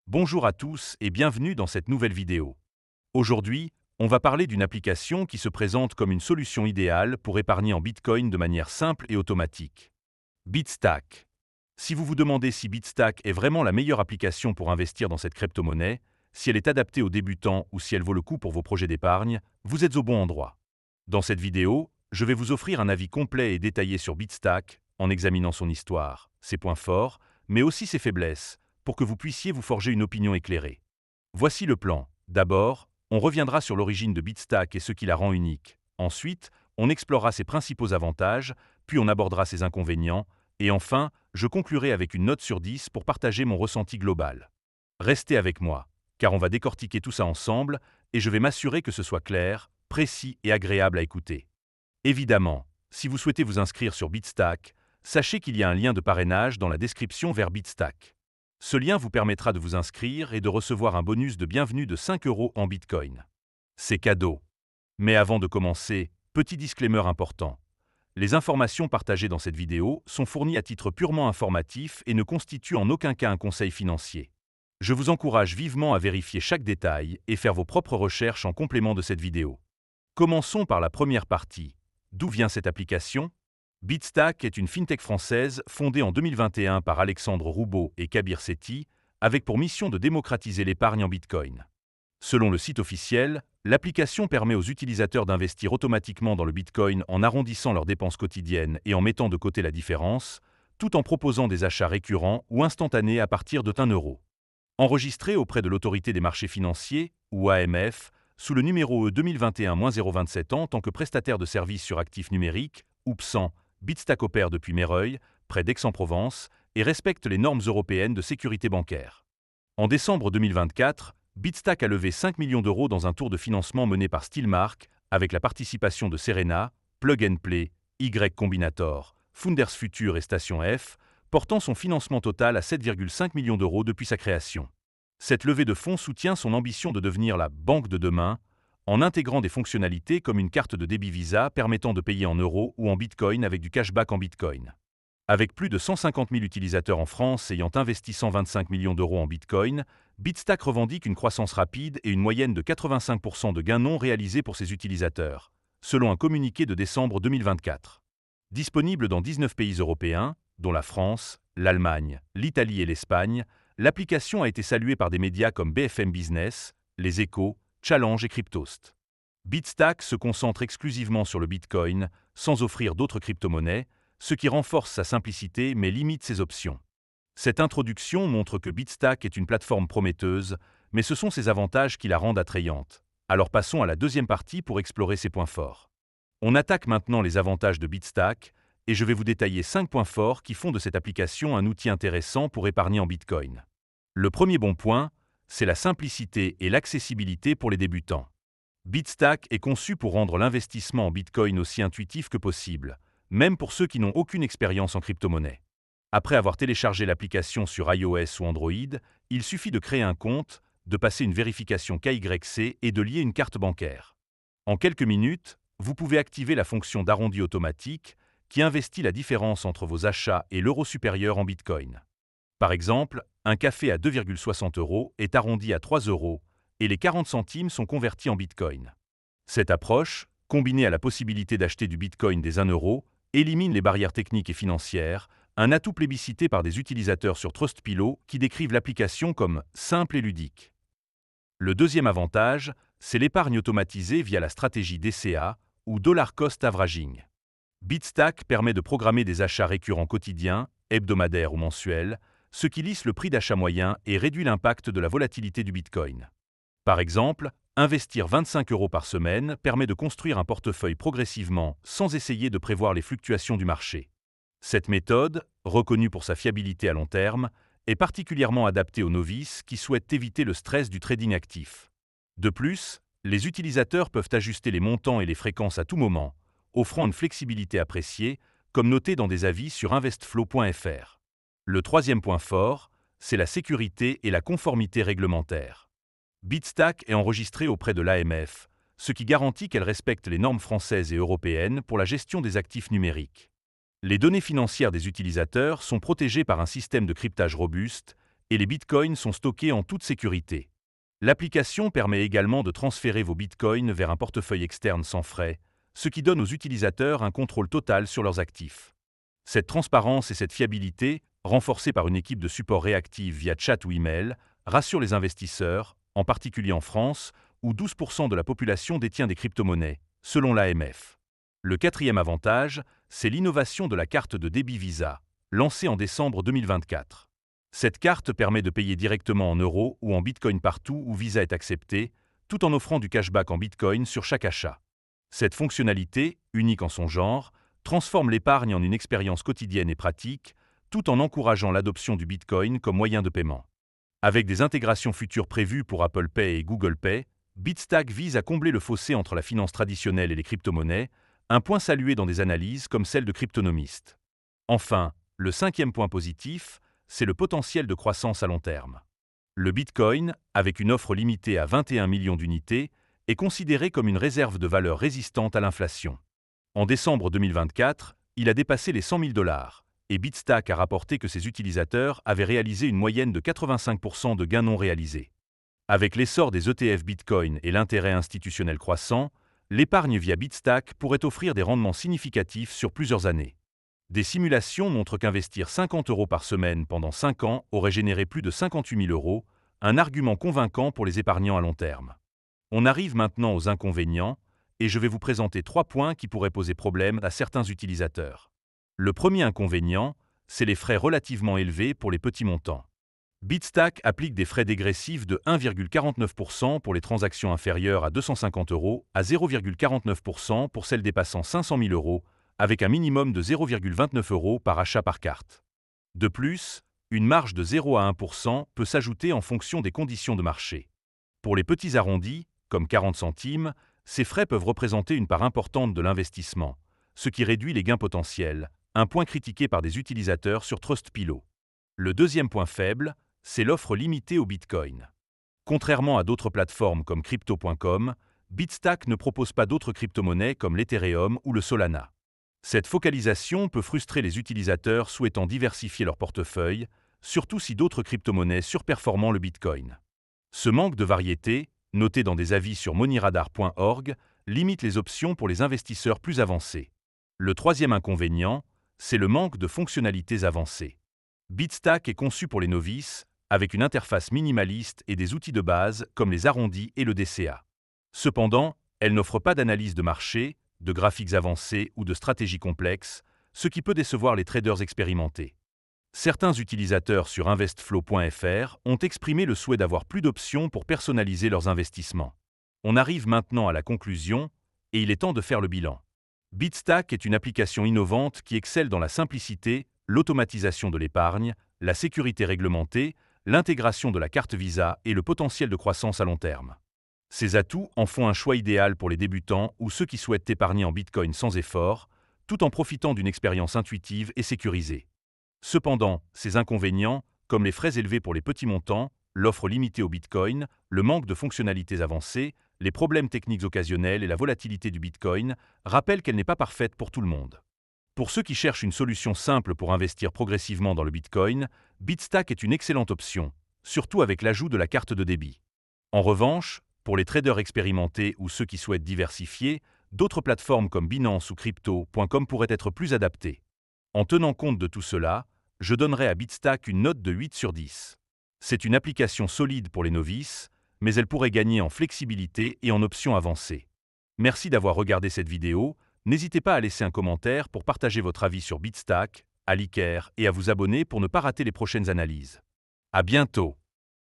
Bonjour à tous et bienvenue dans cette nouvelle vidéo. Aujourd'hui, on va parler d'une application qui se présente comme une solution idéale pour épargner en Bitcoin de manière simple et automatique. Bitstack. Si vous vous demandez si Bitstack est vraiment la meilleure application pour investir dans cette crypto-monnaie, si elle est adaptée aux débutants ou si elle vaut le coup pour vos projets d'épargne, vous êtes au bon endroit. Dans cette vidéo, je vais vous offrir un avis complet et détaillé sur Bitstack en examinant son histoire, ses points forts, mais aussi ses faiblesses, pour que vous puissiez vous forger une opinion éclairée. Voici le plan. D'abord, on reviendra sur l'origine de Bitstack et ce qui la rend unique. Ensuite, on explorera ses principaux avantages, puis on abordera ses inconvénients, et enfin, je conclurai avec une note sur 10 pour partager mon ressenti global. Restez avec moi, car on va décortiquer tout ça ensemble, et je vais m'assurer que ce soit clair, précis et agréable à écouter. Évidemment, si vous souhaitez vous inscrire sur Bitstack, sachez qu'il y a un lien de parrainage dans la description vers Bitstack. Ce lien vous permettra de vous inscrire et de recevoir un bonus de bienvenue de 5 € en Bitcoin. C'est cadeau. Mais avant de commencer, petit disclaimer important. Les informations partagées dans cette vidéo sont fournies à titre purement informatif et ne constituent en aucun cas un conseil financier. Je vous encourage vivement à vérifier chaque détail et faire vos propres recherches en complément de cette vidéo. Commençons par la première partie. D'où vient cette application ? Bitstack est une fintech française fondée en 2021 par Alexandre Roubaud et Kabir Sethi, avec pour mission de démocratiser l'épargne en Bitcoin. Selon le site officiel, l'application permet aux utilisateurs d'investir automatiquement dans le Bitcoin en arrondissant leurs dépenses quotidiennes et en mettant de côté la différence, tout en proposant des achats récurrents ou instantanés à partir de 1 €. Enregistré auprès de l'Autorité des marchés financiers, ou AMF, sous le numéro E 2021-027 en tant que prestataire de services sur actifs numériques, ou PSAN, Bitstack opère depuis Meyreuil, près d'Aix-en-Provence, et respecte les normes européennes de sécurité bancaire. En décembre 2024, Bitstack a levé 5 millions d'euros dans un tour de financement mené par Stillmark, avec la participation de Serena, Plug and Play, Y Combinator, Founders Future et Station F, portant son financement total à 7,5 millions d'euros depuis sa création. Cette levée de fonds soutient son ambition de devenir la banque de demain, en intégrant des fonctionnalités comme une carte de débit Visa permettant de payer en euros ou en Bitcoin avec du cashback en Bitcoin. Avec plus de 150 000 utilisateurs en France ayant investi 125 millions d'euros en Bitcoin, Bitstack revendique une croissance rapide et une moyenne de 85% de gains non réalisés pour ses utilisateurs, selon un communiqué de décembre 2024. Disponible dans 19 pays européens, dont la France, l'Allemagne, l'Italie et l'Espagne, l'application a été saluée par des médias comme BFM Business, Les Échos, Challenge et Cryptost. Bitstack se concentre exclusivement sur le Bitcoin, sans offrir d'autres crypto-monnaies, ce qui renforce sa simplicité mais limite ses options. Cette introduction montre que Bitstack est une plateforme prometteuse, mais ce sont ses avantages qui la rendent attrayante. Alors passons à la deuxième partie pour explorer ses points forts. On attaque maintenant les avantages de Bitstack, et je vais vous détailler 5 points forts qui font de cette application un outil intéressant pour épargner en Bitcoin. Le premier bon point, c'est la simplicité et l'accessibilité pour les débutants. Bitstack est conçu pour rendre l'investissement en Bitcoin aussi intuitif que possible, même pour ceux qui n'ont aucune expérience en crypto-monnaie. Après avoir téléchargé l'application sur iOS ou Android, il suffit de créer un compte, de passer une vérification KYC et de lier une carte bancaire. En quelques minutes, vous pouvez activer la fonction d'arrondi automatique qui investit la différence entre vos achats et l'euro supérieur en Bitcoin. Par exemple, un café à 2,60 € est arrondi à 3 € et les 40 centimes sont convertis en Bitcoin. Cette approche, combinée à la possibilité d'acheter du Bitcoin dès 1 €, élimine les barrières techniques et financières, un atout plébiscité par des utilisateurs sur Trustpilot qui décrivent l'application comme simple et ludique. Le deuxième avantage, c'est l'épargne automatisée via la stratégie DCA ou Dollar Cost Averaging. Bitstack permet de programmer des achats récurrents quotidiens, hebdomadaires ou mensuels, ce qui lisse le prix d'achat moyen et réduit l'impact de la volatilité du Bitcoin. Par exemple, investir 25 € par semaine permet de construire un portefeuille progressivement sans essayer de prévoir les fluctuations du marché. Cette méthode, reconnue pour sa fiabilité à long terme, est particulièrement adaptée aux novices qui souhaitent éviter le stress du trading actif. De plus, les utilisateurs peuvent ajuster les montants et les fréquences à tout moment, offrant une flexibilité appréciée, comme noté dans des avis sur investflow.fr. Le troisième point fort, c'est la sécurité et la conformité réglementaire. Bitstack est enregistré auprès de l'AMF, ce qui garantit qu'elle respecte les normes françaises et européennes pour la gestion des actifs numériques. Les données financières des utilisateurs sont protégées par un système de cryptage robuste et les bitcoins sont stockés en toute sécurité. L'application permet également de transférer vos bitcoins vers un portefeuille externe sans frais, ce qui donne aux utilisateurs un contrôle total sur leurs actifs. Cette transparence et cette fiabilité, renforcées par une équipe de support réactive via chat ou email, rassurent les investisseurs, en particulier en France, où 12% de la population détient des crypto-monnaies, selon l'AMF. Le quatrième avantage, c'est l'innovation de la carte de débit Visa, lancée en décembre 2024. Cette carte permet de payer directement en euros ou en bitcoin partout où Visa est accepté, tout en offrant du cashback en bitcoin sur chaque achat. Cette fonctionnalité, unique en son genre, transforme l'épargne en une expérience quotidienne et pratique, tout en encourageant l'adoption du bitcoin comme moyen de paiement. Avec des intégrations futures prévues pour Apple Pay et Google Pay, Bitstack vise à combler le fossé entre la finance traditionnelle et les crypto-monnaies, un point salué dans des analyses comme celle de Cryptonomist. Enfin, le cinquième point positif, c'est le potentiel de croissance à long terme. Le Bitcoin, avec une offre limitée à 21 millions d'unités, est considéré comme une réserve de valeur résistante à l'inflation. En décembre 2024, il a dépassé les 100 000 $, et Bitstack a rapporté que ses utilisateurs avaient réalisé une moyenne de 85% de gains non réalisés. Avec l'essor des ETF Bitcoin et l'intérêt institutionnel croissant, l'épargne via Bitstack pourrait offrir des rendements significatifs sur plusieurs années. Des simulations montrent qu'investir 50 € par semaine pendant 5 ans aurait généré plus de 58 000 €, un argument convaincant pour les épargnants à long terme. On arrive maintenant aux inconvénients, et je vais vous présenter 3 points qui pourraient poser problème à certains utilisateurs. Le premier inconvénient, c'est les frais relativement élevés pour les petits montants. Bitstack applique des frais dégressifs de 1,49% pour les transactions inférieures à 250 € à 0,49% pour celles dépassant 500 000 €, avec un minimum de 0,29 € par achat par carte. De plus, une marge de 0 à 1% peut s'ajouter en fonction des conditions de marché. Pour les petits arrondis, comme 40 centimes, ces frais peuvent représenter une part importante de l'investissement, ce qui réduit les gains potentiels, un point critiqué par des utilisateurs sur Trustpilot. Le deuxième point faible, c'est l'offre limitée au Bitcoin. Contrairement à d'autres plateformes comme Crypto.com, Bitstack ne propose pas d'autres crypto-monnaies comme l'Ethereum ou le Solana. Cette focalisation peut frustrer les utilisateurs souhaitant diversifier leur portefeuille, surtout si d'autres crypto-monnaies surperformant le Bitcoin. Ce manque de variété, noté dans des avis sur moneyradar.org, limite les options pour les investisseurs plus avancés. Le troisième inconvénient, c'est le manque de fonctionnalités avancées. Bitstack est conçu pour les novices, avec une interface minimaliste et des outils de base comme les arrondis et le DCA. Cependant, elle n'offre pas d'analyse de marché, de graphiques avancés ou de stratégies complexes, ce qui peut décevoir les traders expérimentés. Certains utilisateurs sur investflow.fr ont exprimé le souhait d'avoir plus d'options pour personnaliser leurs investissements. On arrive maintenant à la conclusion, et il est temps de faire le bilan. Bitstack est une application innovante qui excelle dans la simplicité, l'automatisation de l'épargne, la sécurité réglementée, l'intégration de la carte Visa et le potentiel de croissance à long terme. Ces atouts en font un choix idéal pour les débutants ou ceux qui souhaitent épargner en Bitcoin sans effort, tout en profitant d'une expérience intuitive et sécurisée. Cependant, ces inconvénients, comme les frais élevés pour les petits montants, l'offre limitée au Bitcoin, le manque de fonctionnalités avancées, les problèmes techniques occasionnels et la volatilité du Bitcoin, rappellent qu'elle n'est pas parfaite pour tout le monde. Pour ceux qui cherchent une solution simple pour investir progressivement dans le Bitcoin, Bitstack est une excellente option, surtout avec l'ajout de la carte de débit. En revanche, pour les traders expérimentés ou ceux qui souhaitent diversifier, d'autres plateformes comme Binance ou Crypto.com pourraient être plus adaptées. En tenant compte de tout cela, je donnerai à Bitstack une note de 8 sur 10. C'est une application solide pour les novices, mais elle pourrait gagner en flexibilité et en options avancées. Merci d'avoir regardé cette vidéo, n'hésitez pas à laisser un commentaire pour partager votre avis sur Bitstack, à liker et à vous abonner pour ne pas rater les prochaines analyses. À bientôt!